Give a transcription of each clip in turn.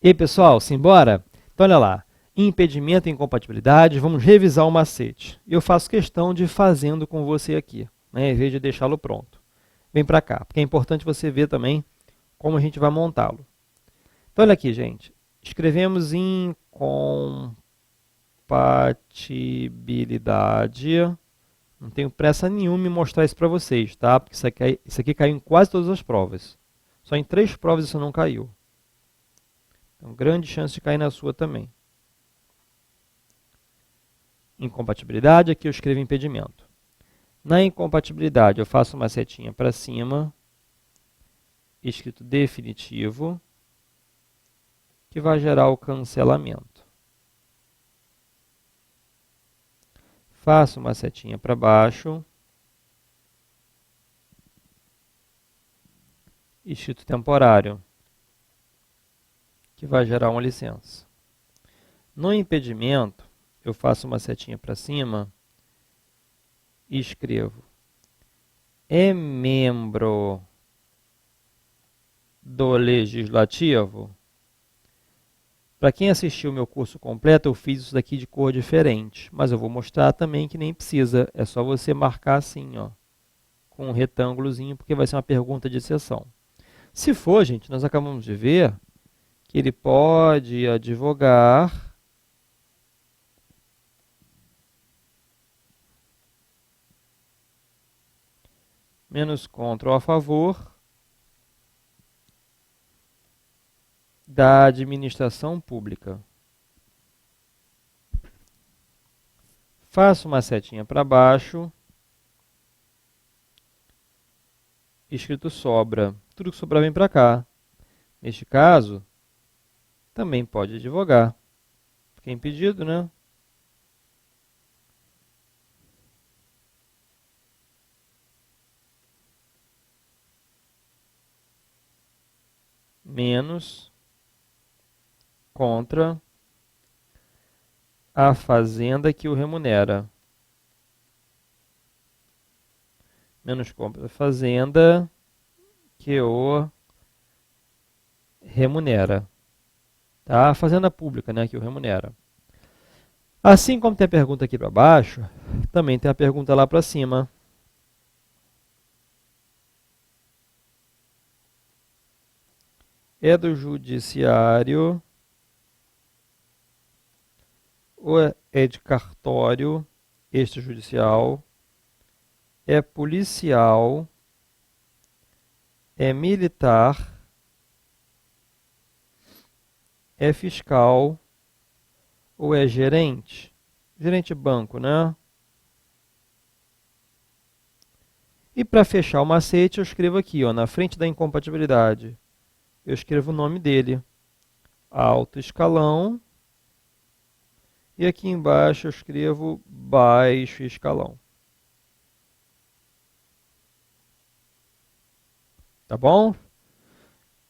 E aí, pessoal, simbora? Então, olha lá. Impedimento e incompatibilidade, vamos revisar o macete. Eu faço questão de ir fazendo com você aqui, né, em vez de deixá-lo pronto. Vem para cá, porque é importante você ver também como a gente vai montá-lo. Então, olha aqui, gente. Escrevemos incompatibilidade. Não tenho pressa nenhuma em mostrar isso para vocês, tá? Porque isso aqui caiu em quase todas as provas. Só em 3 provas isso não caiu. Então, grande chance de cair na sua também. Incompatibilidade, aqui eu escrevo impedimento. Na incompatibilidade, eu faço uma setinha para cima, escrito definitivo, que vai gerar o cancelamento. Faço uma setinha para baixo, escrito temporário, que vai gerar uma licença. No impedimento, eu faço uma setinha para cima e escrevo é membro do Legislativo. Para quem assistiu o meu curso completo, eu fiz isso daqui de cor diferente, mas eu vou mostrar também que nem precisa, é só você marcar assim, ó, com um retângulozinho, porque vai ser uma pergunta de exceção. Se for, gente, nós acabamos de ver que ele pode advogar menos contra ou a favor da administração pública. Faço uma setinha para baixo, escrito sobra. Tudo que sobrar vem para cá. Neste caso, também pode advogar, porque é impedido, né? Menos contra a fazenda que o remunera. Menos contra a fazenda que o remunera. Tá? A fazenda pública, né, que o remunera. Assim como tem a pergunta aqui para baixo, também tem a pergunta lá para cima. É do judiciário ou é de cartório extrajudicial, é policial, é militar, é fiscal ou é gerente? Gerente de banco, né? E para fechar o macete, eu escrevo aqui, ó, na frente da incompatibilidade, eu escrevo o nome dele, alto escalão, e aqui embaixo eu escrevo baixo escalão. Tá bom?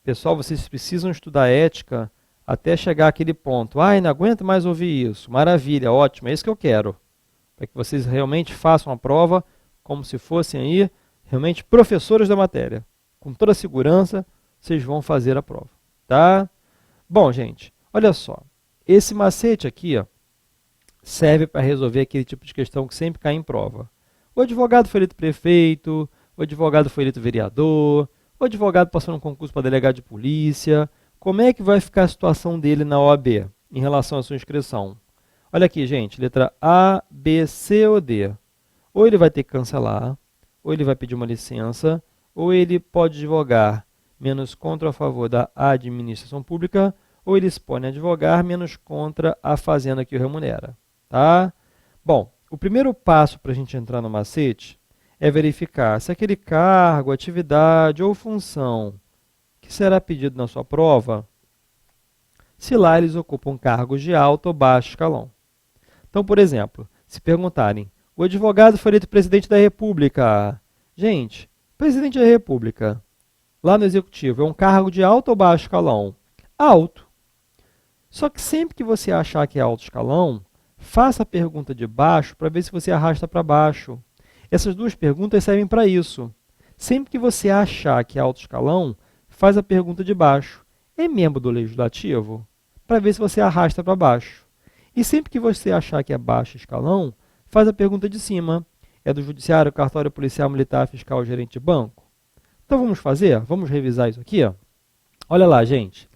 Pessoal, vocês precisam estudar ética até chegar àquele ponto. Ai, não aguento mais ouvir isso. Maravilha, ótimo, é isso que eu quero. Para que vocês realmente façam a prova como se fossem aí realmente professores da matéria. Com toda a segurança, vocês vão fazer a prova. Tá? Bom, gente, olha só. Esse macete aqui, ó, serve para resolver aquele tipo de questão que sempre cai em prova. O advogado foi eleito prefeito, o advogado foi eleito vereador, o advogado passou num concurso para delegado de polícia. Como é que vai ficar a situação dele na OAB em relação à sua inscrição? Olha aqui, gente, letra A, B, C ou D. Ou ele vai ter que cancelar, ou ele vai pedir uma licença, ou ele pode advogar menos contra ou a favor da administração pública, ou eles podem advogar menos contra a fazenda que o remunera. Tá? Bom, o primeiro passo para a gente entrar no macete é verificar se aquele cargo, atividade ou função que será pedido na sua prova, se lá eles ocupam cargos de alto ou baixo escalão. Então, por exemplo, se perguntarem, o advogado foi eleito presidente da República. Gente, presidente da República, lá no Executivo, é um cargo de alto ou baixo escalão? Alto. Só que sempre que você achar que é alto escalão, faça a pergunta de baixo para ver se você arrasta para baixo. Essas duas perguntas servem para isso. Sempre que você achar que é alto escalão, faz a pergunta de baixo. é membro do Legislativo? Para ver se você arrasta para baixo. E sempre que você achar que é baixo escalão, faz a pergunta de cima. É do Judiciário, Cartório Policial, Militar, Fiscal, Gerente de Banco? Então vamos fazer? Vamos revisar isso aqui? Ó. Olha lá, gente.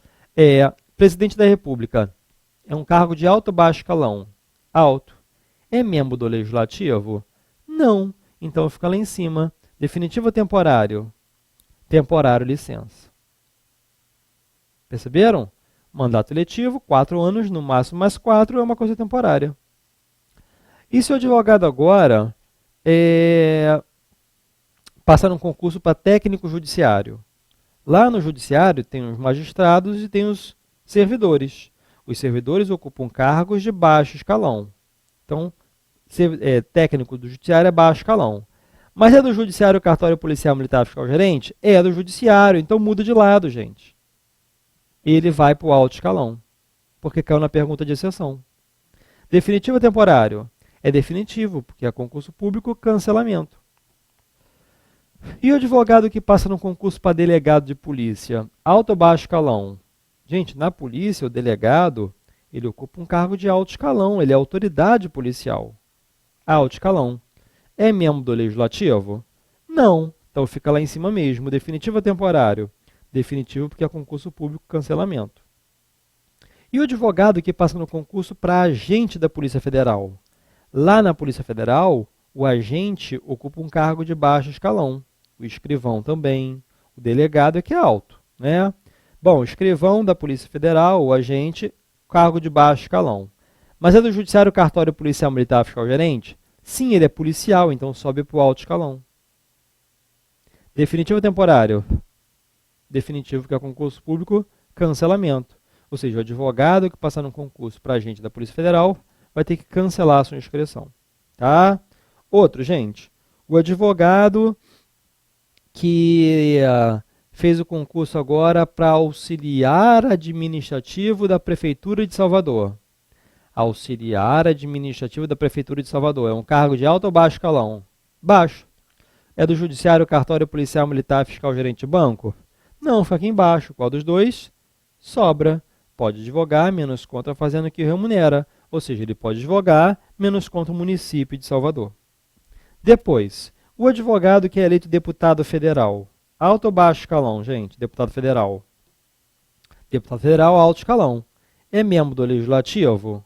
Presidente da República é um cargo de alto ou baixo escalão? Alto. É membro do Legislativo? Não. Então fica lá em cima. Definitivo ou temporário? Temporário, licença. Perceberam? Mandato eletivo, 4 anos, no máximo mais 4, é uma coisa temporária. E se o advogado agora passar um concurso para técnico judiciário? Lá no judiciário tem os magistrados e tem os servidores. Os servidores ocupam cargos de baixo escalão. Então, técnico do judiciário é baixo escalão. Mas é do judiciário, cartório policial, militar, fiscal, gerente? É do judiciário, então muda de lado, gente. Ele vai para o alto escalão, porque caiu na pergunta de exceção. Definitivo ou temporário? É definitivo, porque é concurso público, cancelamento. E o advogado que passa no concurso para delegado de polícia? Alto ou baixo escalão? Gente, na polícia, o delegado, ele ocupa um cargo de alto escalão, ele é autoridade policial. Alto escalão. É membro do Legislativo? Não. Então fica lá em cima mesmo. Definitivo ou temporário? Definitivo, porque é concurso público, cancelamento. E o advogado que passa no concurso para agente da Polícia Federal? Lá na Polícia Federal, o agente ocupa um cargo de baixo escalão. O escrivão também. O delegado é que é alto, né? Bom, o escrivão da Polícia Federal, o agente, cargo de baixo escalão. Mas é do Judiciário, Cartório Policial, Militar, Fiscal, Gerente? Sim, ele é policial, então sobe para o alto escalão. Definitivo ou temporário? Definitivo, que é concurso público, cancelamento. Ou seja, o advogado que passar no concurso para agente da Polícia Federal vai ter que cancelar a sua inscrição. Tá? Outro, gente, o advogado que fez o concurso agora para auxiliar administrativo da Prefeitura de Salvador. Auxiliar administrativo da Prefeitura de Salvador. É um cargo de alto ou baixo escalão? Baixo. É do Judiciário, Cartório Policial, Militar, Fiscal, Gerente de Banco? Não, fica aqui embaixo. Qual dos dois? Sobra. Pode advogar, menos contra a fazenda que remunera. Ou seja, ele pode advogar, menos contra o município de Salvador. Depois, o advogado que é eleito deputado federal. Alto ou baixo escalão, gente? Deputado federal. Deputado federal, alto escalão. É membro do Legislativo?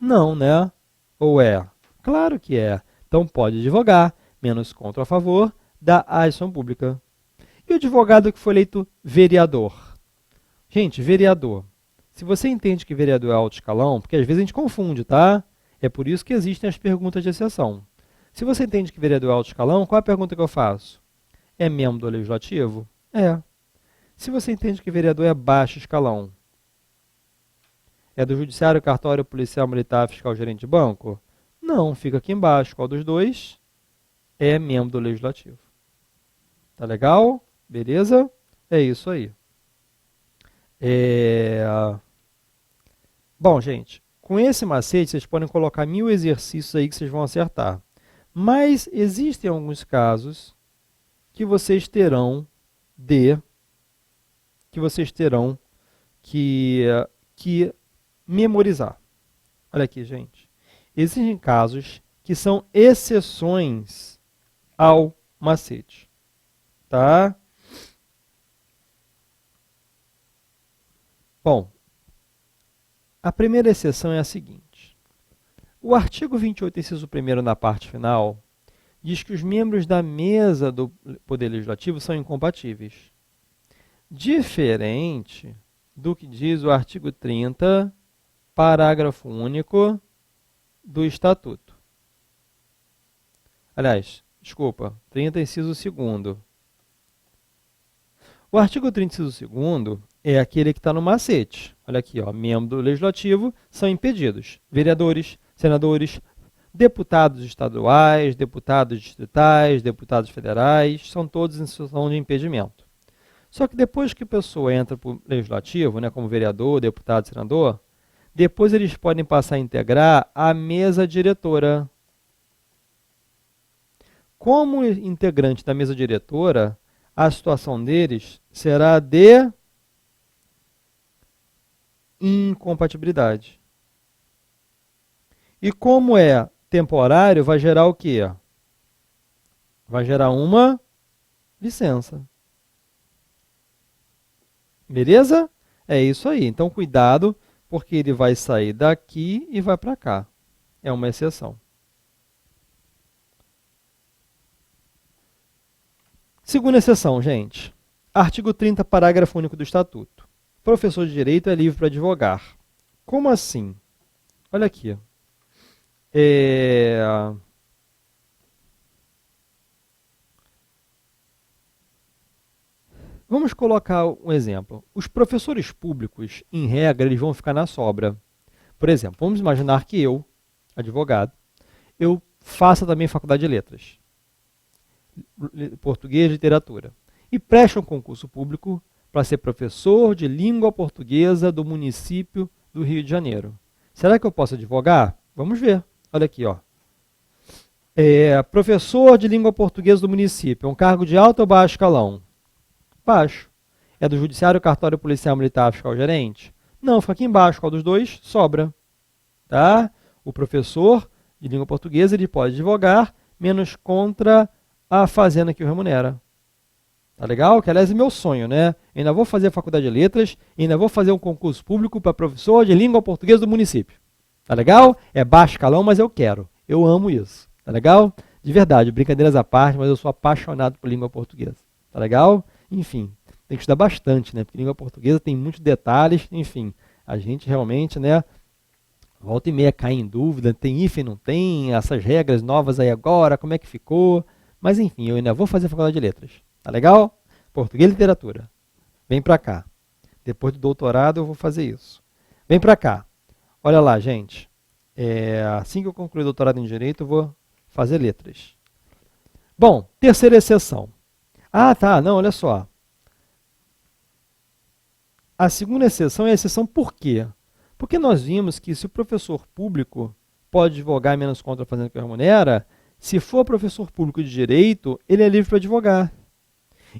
Não, né? Ou é? Claro que é. Então pode advogar, menos contra a favor da ação pública. E o advogado que foi eleito vereador? Gente, vereador. Se você entende que vereador é alto escalão, porque às vezes a gente confunde, tá? É por isso que existem as perguntas de exceção. Se você entende que vereador é alto escalão, qual é a pergunta que eu faço? É membro do Legislativo? É. Se você entende que vereador é baixo escalão, é do Judiciário, Cartório, Policial, Militar, Fiscal, Gerente de Banco? Não, fica aqui embaixo. Qual dos dois? É membro do Legislativo. Tá legal? Beleza? É isso aí. Bom, gente, com esse macete vocês podem colocar 1000 exercícios aí que vocês vão acertar. Mas existem alguns casos que vocês terão que memorizar. Olha aqui, gente. Existem casos que são exceções ao macete. Tá? Bom, a primeira exceção é a seguinte. O artigo 28, inciso 1º, na parte final, diz que os membros da mesa do Poder Legislativo são incompatíveis. Diferente do que diz o artigo 30, parágrafo único do Estatuto. Aliás, desculpa, 30, inciso 2º. O artigo 30, inciso 2º, é aquele que está no macete. Olha aqui, ó, membros do Legislativo são impedidos. Vereadores, senadores, deputados estaduais, deputados distritais, deputados federais, são todos em situação de impedimento. Só que depois que a pessoa entra para o Legislativo, né, como vereador, deputado, senador, depois eles podem passar a integrar a mesa diretora. Como integrante da mesa diretora, a situação deles será de incompatibilidade. E como é temporário, vai gerar o quê? Vai gerar uma licença. Beleza? É isso aí. Então, cuidado, porque ele vai sair daqui e vai para cá. É uma exceção. Segunda exceção, gente. Artigo 30, parágrafo único do Estatuto. Professor de Direito é livre para advogar. Como assim? Olha aqui. Vamos colocar um exemplo. Os professores públicos, em regra, eles vão ficar na sobra. Por exemplo, vamos imaginar que eu, advogado, eu faça também faculdade de letras, português e literatura, e preste um concurso público para ser professor de língua portuguesa do município do Rio de Janeiro. Será que eu posso advogar? Vamos ver. Olha aqui, ó. Professor de língua portuguesa do município, é um cargo de alto ou baixo escalão? Baixo. É do judiciário, cartório, policial, militar, fiscal, gerente? Não, fica aqui embaixo. Qual dos dois? Sobra. Tá? O professor de língua portuguesa ele pode advogar menos contra a fazenda que o remunera. Tá legal? Que, aliás, é meu sonho, né? Eu ainda vou fazer a faculdade de letras e ainda vou fazer um concurso público para professor de língua portuguesa do município. Tá legal? É baixo escalão, mas eu quero. Eu amo isso. Tá legal? De verdade, brincadeiras à parte, mas eu sou apaixonado por língua portuguesa. Tá legal? Enfim, tem que estudar bastante, né? Porque língua portuguesa tem muitos detalhes, enfim. A gente realmente, né? Volta e meia cai em dúvida, tem hífen, não tem, essas regras novas aí agora, como é que ficou? Mas enfim, eu ainda vou fazer a faculdade de letras. Tá legal? Português e literatura. Vem pra cá. Depois do doutorado eu vou fazer isso. Vem pra cá. Olha lá, gente. Assim que eu concluir o doutorado em Direito, eu vou fazer letras. Bom, terceira exceção. Ah, tá, não, olha só. A segunda exceção é a exceção por quê? Porque nós vimos que se o professor público pode advogar menos contra a fazenda que remunera, se for professor público de direito, ele é livre para advogar.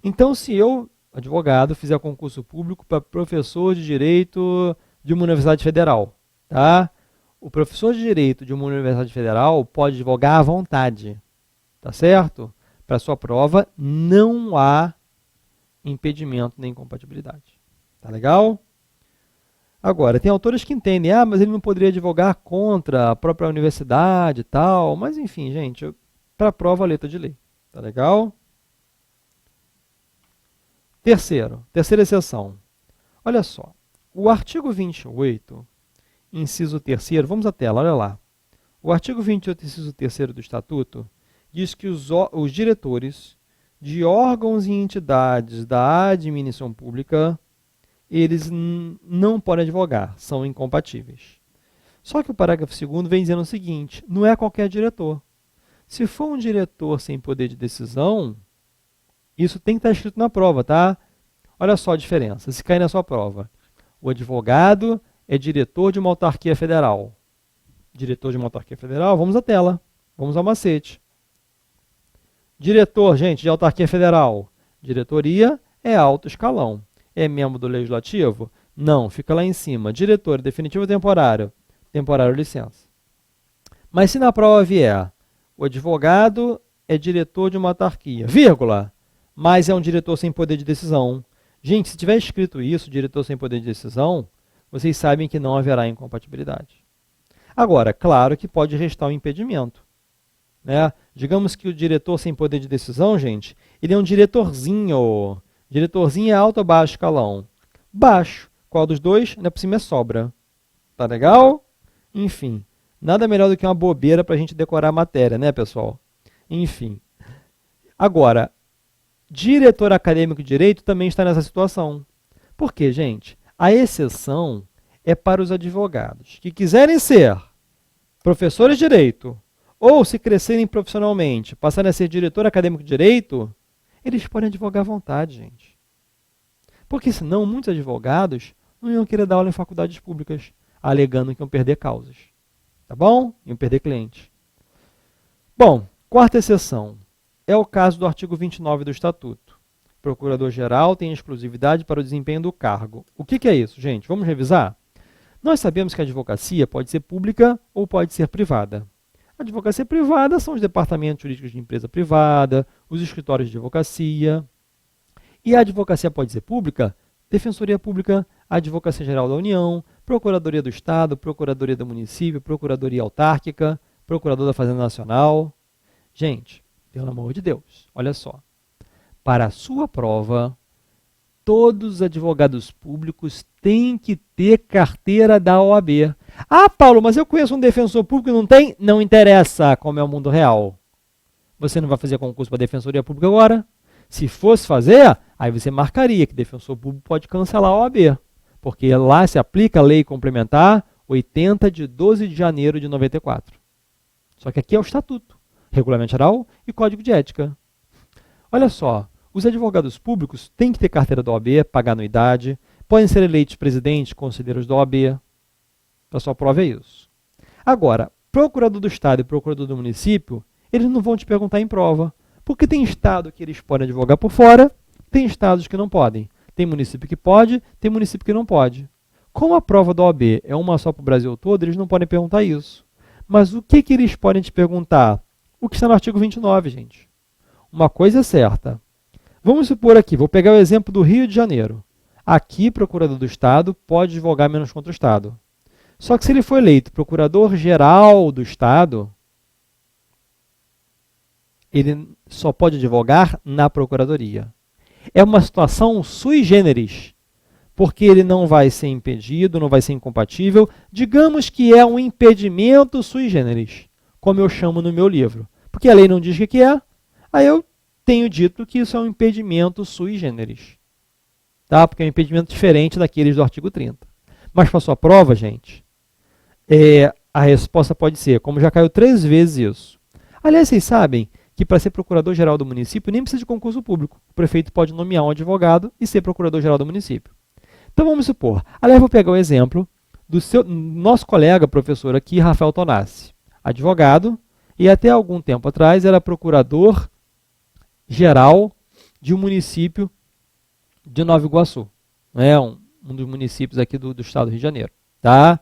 Então, se eu, advogado, fizer concurso público para professor de direito de uma universidade federal, tá? O professor de direito de uma universidade federal pode advogar à vontade, tá certo? Para sua prova não há impedimento nem incompatibilidade. Tá legal? Agora, tem autores que entendem, mas ele não poderia advogar contra a própria universidade e tal, mas enfim, gente, para a prova, a letra de lei. Tá legal? Terceira exceção. Olha só, o artigo 28, inciso 3º, vamos à tela, olha lá. O artigo 28, inciso 3º do Estatuto, diz que os diretores de órgãos e entidades da administração pública, eles não podem advogar, são incompatíveis. Só que o parágrafo 2º vem dizendo o seguinte, não é qualquer diretor. Se for um diretor sem poder de decisão, isso tem que estar escrito na prova, tá? Olha só a diferença, se cair na sua prova. O advogado é diretor de uma autarquia federal. Diretor de uma autarquia federal, vamos à tela, vamos ao macete. Diretor, gente, de autarquia federal. Diretoria é alto escalão. É membro do legislativo? Não, fica lá em cima. Diretor, definitivo ou temporário? Temporário, licença. Mas se na prova vier, o advogado é diretor de uma autarquia, vírgula, mas é um diretor sem poder de decisão. Gente, se tiver escrito isso, diretor sem poder de decisão, vocês sabem que não haverá incompatibilidade. Agora, claro que pode restar um impedimento. Né? Digamos que o diretor sem poder de decisão, gente, ele é um diretorzinho. Diretorzinho é alto ou baixo escalão? Baixo. Qual dos dois? Ainda por cima é sobra. Tá legal? Enfim, nada melhor do que uma bobeira para a gente decorar a matéria, né, pessoal? Enfim. Agora, diretor acadêmico de direito também está nessa situação. Por quê, gente? A exceção é para os advogados que quiserem ser professores de direito ou se crescerem profissionalmente, passarem a ser diretor acadêmico de direito, eles podem advogar à vontade, gente. Porque senão muitos advogados não iam querer dar aula em faculdades públicas, alegando que iam perder causas. Tá bom? Iam perder clientes. Bom, quarta exceção. É o caso do artigo 29 do Estatuto, Procurador-geral tem exclusividade para o desempenho do cargo. O que é isso, gente? Vamos revisar? Nós sabemos que a advocacia pode ser pública ou pode ser privada. A advocacia privada são os departamentos jurídicos de empresa privada, os escritórios de advocacia. E a advocacia pode ser pública? Defensoria Pública, Advocacia Geral da União, Procuradoria do Estado, Procuradoria do Município, Procuradoria Autárquica, Procurador da Fazenda Nacional. Gente, pelo amor de Deus, olha só. Para a sua prova, todos os advogados públicos têm que ter carteira da OAB. Ah, Paulo, mas eu conheço um defensor público e não tem? Não interessa como é o mundo real. Você não vai fazer concurso para Defensoria Pública agora? Se fosse fazer, aí você marcaria que defensor público pode cancelar a OAB, porque lá se aplica a Lei Complementar 80 de 12 de janeiro de 94. Só que aqui é o Estatuto, Regulamento Geral e Código de Ética. Olha só, os advogados públicos têm que ter carteira da OAB, pagar anuidade, podem ser eleitos presidentes, conselheiros da OAB. A sua prova é isso. Agora, procurador do Estado e procurador do município, eles não vão te perguntar em prova, porque tem estado que eles podem advogar por fora, tem estados que não podem. Tem município que pode, tem município que não pode. Como a prova da OAB é uma só para o Brasil todo, eles não podem perguntar isso. Mas o que eles podem te perguntar? O que está no artigo 29, gente. Uma coisa é certa. Vamos supor aqui, vou pegar o exemplo do Rio de Janeiro. Aqui, procurador do Estado pode advogar menos contra o Estado. Só que se ele for eleito procurador-geral do Estado, ele só pode advogar na procuradoria. É uma situação sui generis, porque ele não vai ser impedido, não vai ser incompatível. Digamos que é um impedimento sui generis, como eu chamo no meu livro. Porque a lei não diz o que é, aí eu tenho dito que isso é um impedimento sui generis. Tá? Porque é um impedimento diferente daqueles do artigo 30. Mas para a sua prova, gente, a resposta pode ser, como já caiu 3 vezes isso. Aliás, vocês sabem que para ser procurador-geral do município nem precisa de concurso público. O prefeito pode nomear um advogado e ser procurador-geral do município. Então vamos supor, aliás, vou pegar o exemplo do nosso colega professor aqui, Rafael Tonassi, advogado, e até algum tempo atrás era procurador-geral de um município de Nova Iguaçu, né? um dos municípios aqui do estado do Rio de Janeiro. Tá?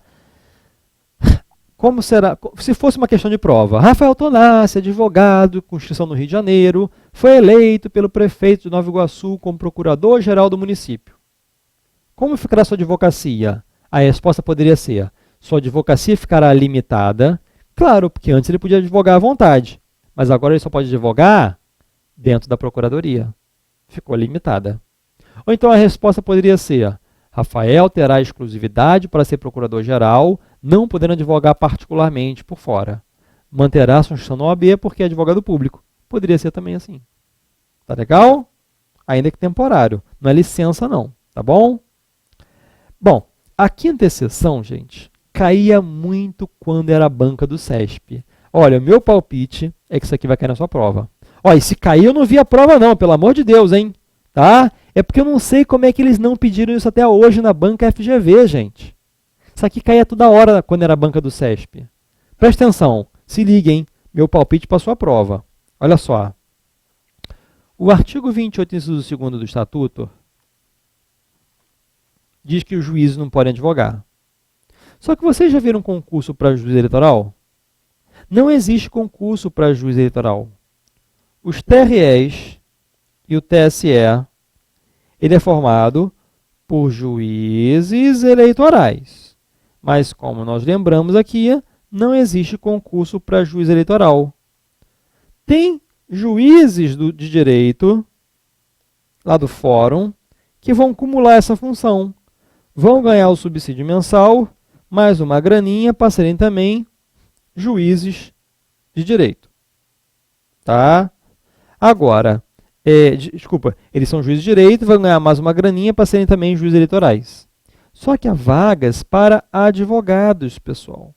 Como será? Se fosse uma questão de prova, Rafael Tonassi, advogado, com inscrição no Rio de Janeiro, foi eleito pelo prefeito de Nova Iguaçu como procurador-geral do município. Como ficará sua advocacia? A resposta poderia ser, sua advocacia ficará limitada, claro, porque antes ele podia advogar à vontade, mas agora ele só pode advogar dentro da procuradoria. Ficou limitada. Ou então a resposta poderia ser, Rafael terá exclusividade para ser procurador-geral, não podendo advogar particularmente por fora. Manterá sua instituição na OAB porque é advogado público. Poderia ser também assim. Tá legal? Ainda que temporário. Não é licença não, tá bom? Bom, a quinta exceção, gente, caía muito quando era a banca do CESP. Olha, o meu palpite é que isso aqui vai cair na sua prova. Olha, e se cair eu não vi a prova não, pelo amor de Deus, hein? Tá? É porque eu não sei como é que eles não pediram isso até hoje na banca FGV, gente. Isso aqui caía toda hora quando era a banca do CESP. Presta atenção, se liguem, meu palpite para a sua prova. Olha só. O artigo 28, inciso 2º do Estatuto, diz que os juízes não podem advogar. Só que vocês já viram concurso para juiz eleitoral? Não existe concurso para juiz eleitoral. Os TREs e o TSE, ele é formado por juízes eleitorais. Mas, como nós lembramos aqui, não existe concurso para juiz eleitoral. Tem juízes de direito, lá do fórum, que vão acumular essa função. Vão ganhar o subsídio mensal, mais uma graninha para serem também juízes de direito. Tá? Agora, eles são juízes de direito, vão ganhar mais uma graninha para serem também juízes eleitorais. Só que há vagas para advogados, pessoal.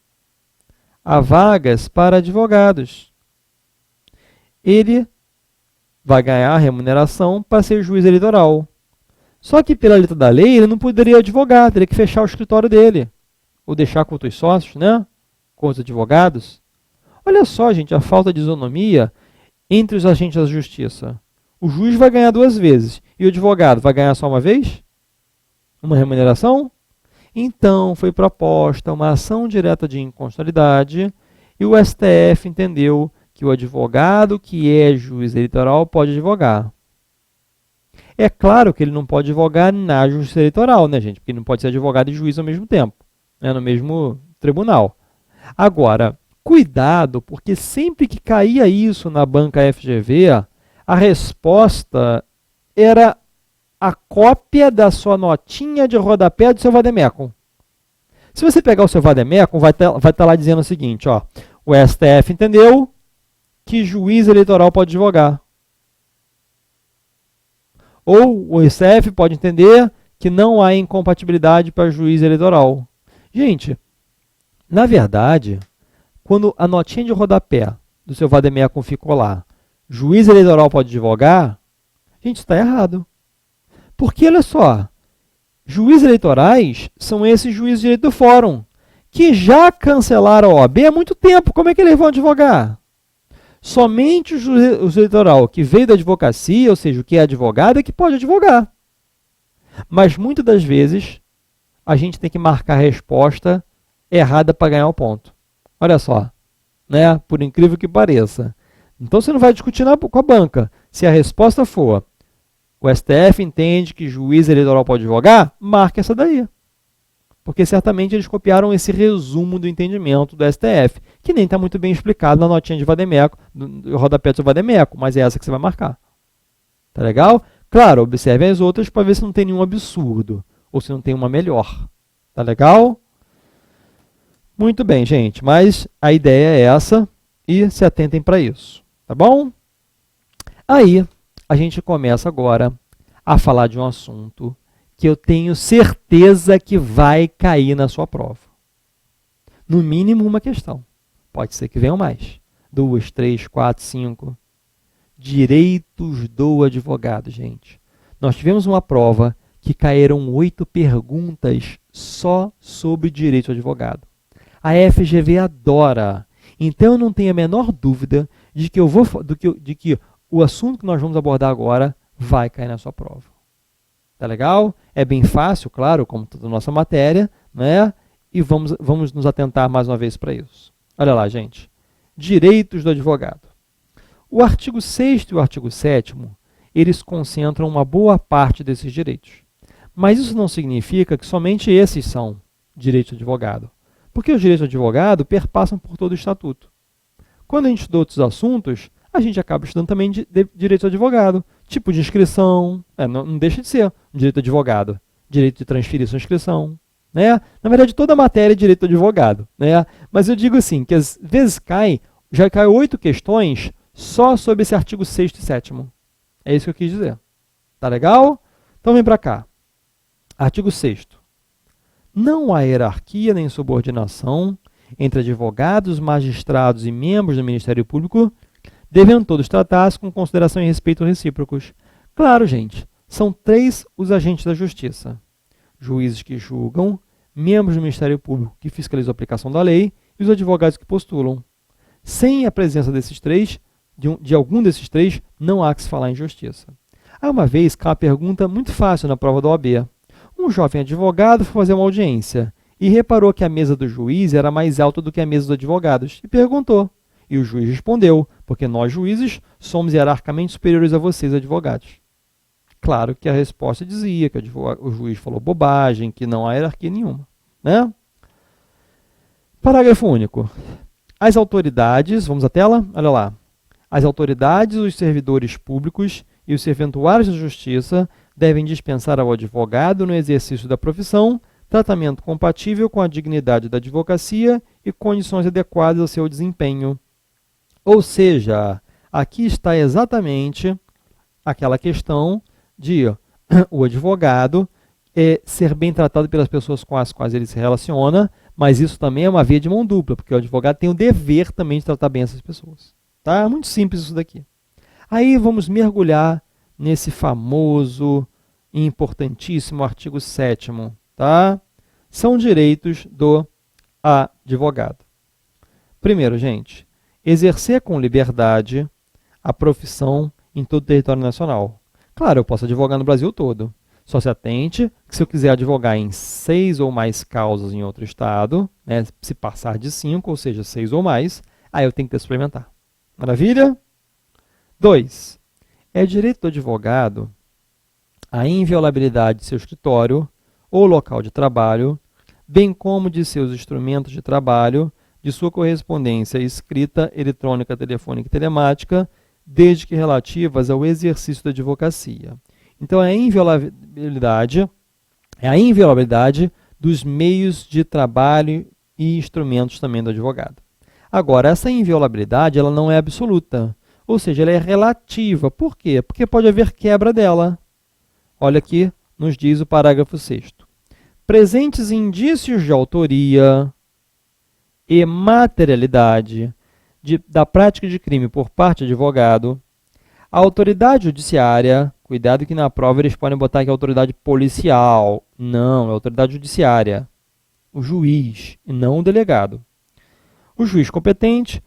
Há vagas para advogados. Ele vai ganhar remuneração para ser juiz eleitoral. Só que pela letra da lei, ele não poderia advogar, teria que fechar o escritório dele. Ou deixar com outros sócios, né? Com os advogados. Olha só, gente, a falta de isonomia entre os agentes da justiça. O juiz vai ganhar 2 vezes e o advogado vai ganhar só uma vez? Uma remuneração? Então, foi proposta uma ação direta de inconstitucionalidade e o STF entendeu que o advogado que é juiz eleitoral pode advogar. É claro que ele não pode advogar na justiça eleitoral, né, gente? Porque ele não pode ser advogado e juiz ao mesmo tempo, né, no mesmo tribunal. Agora, cuidado, porque sempre que caía isso na banca FGV, a resposta era a cópia da sua notinha de rodapé do seu vademecum. Se você pegar o seu vademecum, vai estar lá dizendo o seguinte, ó, o STF entendeu que juiz eleitoral pode advogar. Ou o STF pode entender que não há incompatibilidade para juiz eleitoral. Gente, na verdade, quando a notinha de rodapé do seu vademecum ficou lá, juiz eleitoral pode advogar, gente, isso está errado. Porque, olha só, juízes eleitorais são esses juízes de direito do fórum, que já cancelaram a OAB há muito tempo. Como é que eles vão advogar? Somente o juiz eleitoral que veio da advocacia, ou seja, o que é advogado, é que pode advogar. Mas, muitas das vezes, a gente tem que marcar a resposta errada para ganhar o ponto. Olha só, né? Por incrível que pareça. Então, você não vai discutir com a banca. Se a resposta for o STF entende que juiz eleitoral pode advogar, marque essa daí. Porque certamente eles copiaram esse resumo do entendimento do STF, que nem está muito bem explicado na notinha de vademecum, do rodapé do seu vademecum, mas é essa que você vai marcar. Tá legal? Claro, observe as outras para ver se não tem nenhum absurdo, ou se não tem uma melhor. Tá legal? Muito bem, gente, mas a ideia é essa e se atentem para isso. Tá bom? Aí, a gente começa agora a falar de um assunto que eu tenho certeza que vai cair na sua prova. No mínimo uma questão. Pode ser que venham mais. 2, 3, 4, 5. Direitos do advogado, gente. Nós tivemos uma prova que caíram 8 perguntas só sobre direito do advogado. A FGV adora. Então, eu não tenho a menor dúvida de que o assunto que nós vamos abordar agora vai cair na sua prova. Tá legal? É bem fácil, claro, como toda a nossa matéria, né? E vamos nos atentar mais uma vez para isso. Olha lá, gente. Direitos do advogado. O artigo 6º e o artigo 7º, eles concentram uma boa parte desses direitos. Mas isso não significa que somente esses são direitos do advogado. Porque os direitos do advogado perpassam por todo o estatuto. Quando a gente estuda outros assuntos, a gente acaba estudando também direito do advogado, tipo de inscrição, não deixa de ser um direito do advogado, direito de transferir sua inscrição, né? Na verdade, toda a matéria é direito do advogado, né? Mas eu digo assim, que às vezes já cai 8 questões só sobre esse artigo 6º e 7º. É isso que eu quis dizer. Tá legal? Então vem para cá. Artigo 6º. Não há hierarquia nem subordinação entre advogados, magistrados e membros do Ministério Público, devendo todos tratar-se com consideração e respeito recíprocos. Claro, gente, são 3 os agentes da justiça. Juízes que julgam, membros do Ministério Público que fiscalizam a aplicação da lei e os advogados que postulam. Sem a presença desses 3, de algum desses 3, não há que se falar em justiça. Há uma vez que uma pergunta muito fácil na prova da OAB. Um jovem advogado foi fazer uma audiência e reparou que a mesa do juiz era mais alta do que a mesa dos advogados e perguntou. E o juiz respondeu, porque nós juízes somos hierarquicamente superiores a vocês, advogados. Claro que a resposta dizia que o juiz falou bobagem, que não há hierarquia nenhuma, né? Parágrafo único. As autoridades, vamos à tela? Olha lá. As autoridades, os servidores públicos e os serventuários da justiça devem dispensar ao advogado, no exercício da profissão, tratamento compatível com a dignidade da advocacia e condições adequadas ao seu desempenho. Ou seja, aqui está exatamente aquela questão de o advogado ser bem tratado pelas pessoas com as quais ele se relaciona, mas isso também é uma via de mão dupla, porque o advogado tem o dever também de tratar bem essas pessoas. Tá? É muito simples isso daqui. Aí vamos mergulhar nesse famoso e importantíssimo artigo 7º. Tá? São direitos do advogado. Primeiro, gente, exercer com liberdade a profissão em todo o território nacional. Claro, eu posso advogar no Brasil todo. Só se atente que se eu quiser advogar em 6 ou mais causas em outro estado, né, se passar de 5, ou seja, 6 ou mais, aí eu tenho que ter suplementar. Maravilha? 2. É direito do advogado a inviolabilidade de seu escritório ou local de trabalho, bem como de seus instrumentos de trabalho, de sua correspondência escrita, eletrônica, telefônica e telemática, desde que relativas ao exercício da advocacia. Então, é a inviolabilidade dos meios de trabalho e instrumentos também do advogado. Agora, essa inviolabilidade ela não é absoluta, ou seja, ela é relativa. Por quê? Porque pode haver quebra dela. Olha aqui, nos diz o parágrafo 6º. Presentes indícios de autoria e materialidade da prática de crime por parte do advogado, a autoridade judiciária, cuidado que na prova eles podem botar aqui a autoridade policial, não, é a autoridade judiciária, o juiz e não o delegado. O juiz competente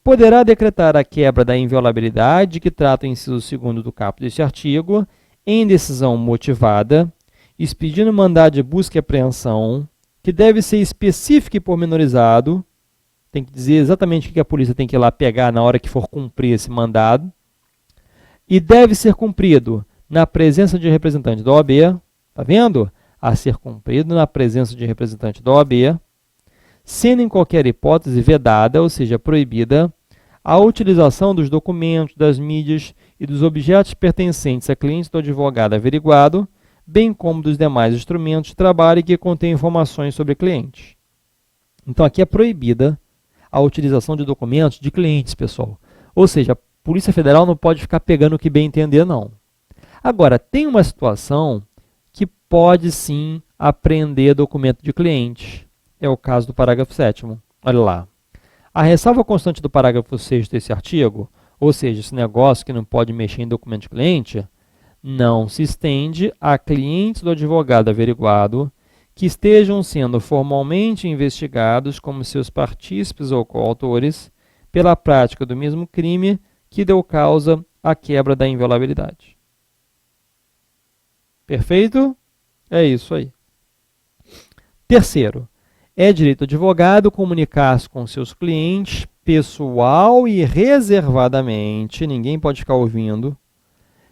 poderá decretar a quebra da inviolabilidade que trata o inciso 2º do caput deste artigo em decisão motivada, expedindo mandado de busca e apreensão, que deve ser específico e pormenorizado, tem que dizer exatamente o que a polícia tem que ir lá pegar na hora que for cumprir esse mandado, e deve ser cumprido na presença de representante da OAB, tá vendo? A ser cumprido na presença de representante da OAB, sendo em qualquer hipótese vedada, ou seja, proibida, a utilização dos documentos, das mídias e dos objetos pertencentes a clientes do advogado averiguado, bem como dos demais instrumentos de trabalho que contêm informações sobre clientes. Então, aqui é proibida a utilização de documentos de clientes, pessoal. Ou seja, a Polícia Federal não pode ficar pegando o que bem entender, não. Agora, tem uma situação que pode sim apreender documento de clientes. É o caso do parágrafo 7º. Olha lá. A ressalva constante do parágrafo 6º desse artigo, ou seja, esse negócio que não pode mexer em documento de cliente, não se estende a clientes do advogado averiguado que estejam sendo formalmente investigados como seus partícipes ou coautores pela prática do mesmo crime que deu causa à quebra da inviolabilidade. Perfeito? É isso aí. Terceiro, é direito do advogado comunicar-se com seus clientes pessoal e reservadamente, ninguém pode ficar ouvindo,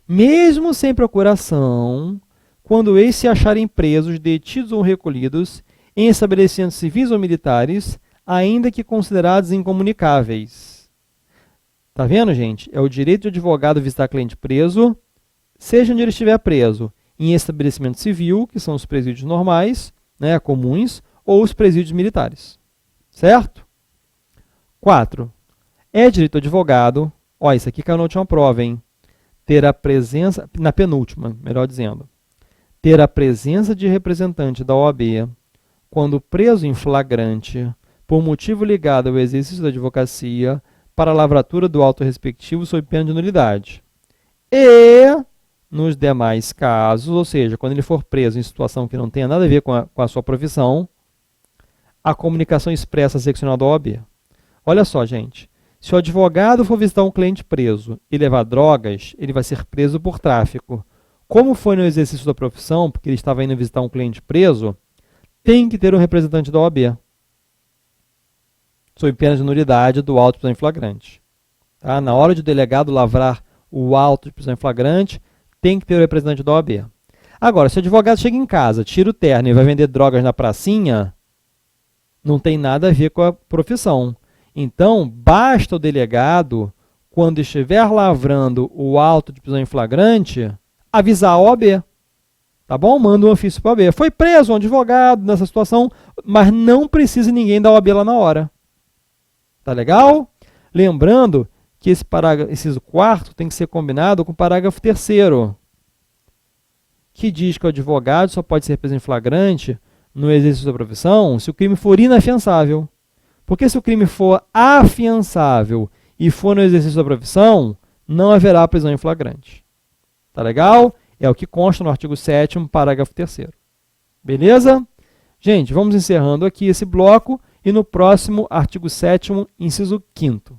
mesmo sem procuração, quando eles se acharem presos, detidos ou recolhidos em estabelecimentos civis ou militares, ainda que considerados incomunicáveis. Tá vendo, gente? É o direito do advogado visitar cliente preso, seja onde ele estiver preso, em estabelecimento civil, que são os presídios normais, né, comuns, ou os presídios militares. Certo? 4. É direito do advogado, ó, isso aqui caiu na última prova, hein? Ter a presença, na penúltima, melhor dizendo, ter a presença de representante da OAB quando preso em flagrante por motivo ligado ao exercício da advocacia para a lavratura do auto respectivo sob pena de nulidade. E, nos demais casos, ou seja, quando ele for preso em situação que não tenha nada a ver com a sua profissão, a comunicação expressa seccional da OAB. Olha só, gente. Se o advogado for visitar um cliente preso e levar drogas, ele vai ser preso por tráfico. Como foi no exercício da profissão, porque ele estava indo visitar um cliente preso, tem que ter um representante da OAB, sob pena de nulidade do auto de prisão em flagrante. Tá? Na hora de o delegado lavrar o auto de prisão em flagrante, tem que ter o representante da OAB. Agora, se o advogado chega em casa, tira o terno e vai vender drogas na pracinha, não tem nada a ver com a profissão. Então, basta o delegado, quando estiver lavrando o auto de prisão em flagrante, avisar a OAB. Tá bom? Manda um ofício para a OAB. Foi preso um advogado nessa situação, mas não precisa ninguém da OAB lá na hora. Tá legal? Lembrando que esse inciso 4º tem que ser combinado com o parágrafo 3º, que diz que o advogado só pode ser preso em flagrante no exercício da profissão se o crime for inafiançável. Porque se o crime for afiançável e for no exercício da profissão, não haverá prisão em flagrante. Tá legal? É o que consta no artigo 7º, parágrafo 3º. Beleza? Gente, vamos encerrando aqui esse bloco e no próximo, artigo 7º, inciso 5º.